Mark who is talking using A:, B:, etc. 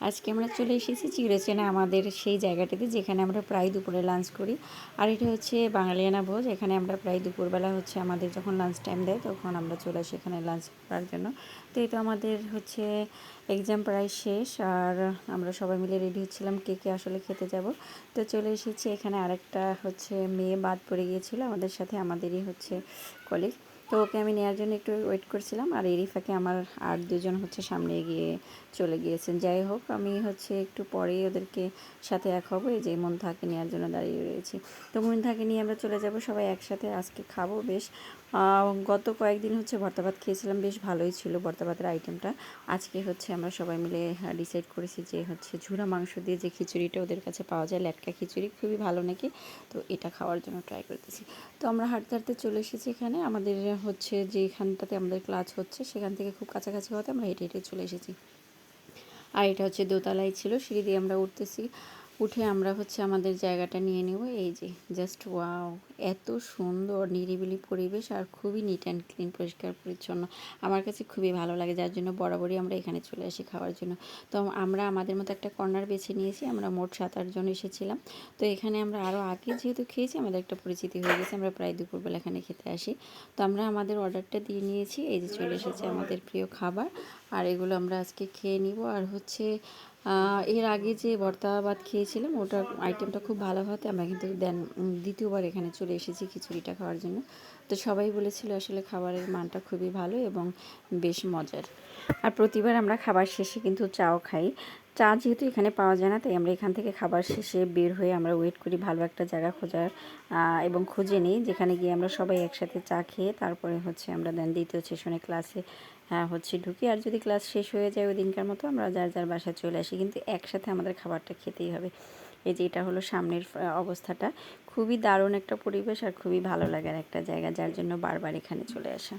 A: আজকে আমরা চলে এসেছি চিরচেনা আমাদের সেই জায়গাটিতে যেখানে আমরা প্রায় দুপুরে লাঞ্চ করি। আর এটা হচ্ছে বাঙালিয়ানা ভোজ। এখানে আমরা প্রায় দুপুরবেলা হচ্ছে আমাদের যখন লাঞ্চ টাইম দেয় তখন আমরা চলে আসি এখানে লাঞ্চ করার জন্য। তো এটা আমাদের হচ্ছে এক্সাম প্রায় শেষ, আর আমরা সবাই মিলে রেডি হচ্ছিলাম কে কে আসলে খেতে যাব। তো চলে এসেছি এখানে। আরেকটা হচ্ছে মেয়ে বাদ পড়ে গিয়েছিলো আমাদের সাথে, আমাদেরই হচ্ছে কলিগ। তো ওকে আমি নেওয়ার জন্য একটু ওয়েট করছিলাম, আর এরই ফাঁকে আমার আর দুজন হচ্ছে সামনে এগিয়ে চলে গিয়েছেন। যাই হোক, আমি হচ্ছে একটু পরেই ওদেরকে সাথে এক হবো। এই যে মন্থাকে নেওয়ার জন্য দাঁড়িয়ে রয়েছি। তো মন্থাকে নিয়ে আমরা চলে যাব সবাই একসাথে। আজকে খাবো বেশ। গত কয়েকদিন হচ্ছে ভর্তা ভাত খেয়েছিলাম, বেশ ভালোই ছিল ভর্তা ভাতের আইটেমটা। আজকে হচ্ছে আমরা সবাই মিলে ডিসাইড করেছি যে হচ্ছে ঝুরা মাংস দিয়ে যে খিচুড়িটা ওদের কাছে পাওয়া যায়, ল্যাটকা খিচুড়ি, খুবই ভালো নাকি। তো এটা খাওয়ার জন্য ট্রাই করতেছি। তো আমরা হাঁটতে হাঁটতে চলে এসেছি এখানে। আমাদের হচ্ছে যেখানটাতে আমাদের ক্লাস হচ্ছে সেখান থেকে খুব কাছাকাছি হতে আমরা হেঁটে হেঁটে চলে এসেছি। আর এটা হচ্ছে দোতলায় ছিল, সিঁড়ি দিয়ে আমরা উঠতেছি। উঠে আমরা হচ্ছে আমাদের জায়গাটা নিয়ে নেব। এই যে জাস্ট ওয়াও, এত সুন্দর নিরিবিলি পরিবেশ আর খুবই নিট অ্যান্ড ক্লিন, পরিষ্কার পরিচ্ছন্ন। আমার কাছে খুবই ভালো লাগে, যার জন্য বরাবরই আমরা এখানে চলে আসি খাওয়ার জন্য। তো আমরা আমাদের মতো একটা কর্নার বেছে নিয়েছি। আমরা মোট 7-8 জন এসেছিলাম। তো এখানে আমরা আরও আগে যেহেতু খেয়েছি, আমাদের একটা পরিচিতি হয়ে গেছে, আমরা প্রায় দুপুরবেলা এখানে খেতে আসি। তো আমরা আমাদের অর্ডারটা দিয়ে নিয়েছি। এই যে চলে এসেছে আমাদের প্রিয় খাবার, আর এগুলো আমরা আজকে খেয়ে নিব। আর হচ্ছে এর আগে যে ভর্তা ভাত খেয়েছিলাম ওটার আইটেমটা খুব ভালো হতে আমরা কিন্তু দ্বিতীয়বার এখানে চলে এসেছি খিচুড়িটা খাওয়ার জন্য। তো সবাই বলেছিল আসলে খাবারের মানটা খুবই ভালো এবং বেশ মজার। আর প্রতিবার আমরা খাবার শেষে কিন্তু চাও খাই। চা যেহেতু এখানে পাওয়া যায় না, তাই আমরা এখান থেকে খাবার শেষে বের হয়ে আমরা ওয়েট করি ভালো একটা জায়গা খোঁজার, এবং খুঁজে নিই যেখানে গিয়ে আমরা সবাই একসাথে চা খেয়ে তারপরে হচ্ছে আমরা দেন দ্বিতীয় সেশনে ক্লাসে হচ্ছে ঢুকি। আর যদি ক্লাস শেষ হয়ে যায় ওই দিনকার মতো আমরা যার যার বাসায় চলে আসি, কিন্তু একসাথে আমাদের খাবারটা খেতেই হবে। এই যে এটা হলো সামনের অবস্থাটা। খুবই দারুণ একটা পরিবেশ আর খুবই ভালো লাগার একটা জায়গা, যার জন্য বারবার এখানে চলে আসা।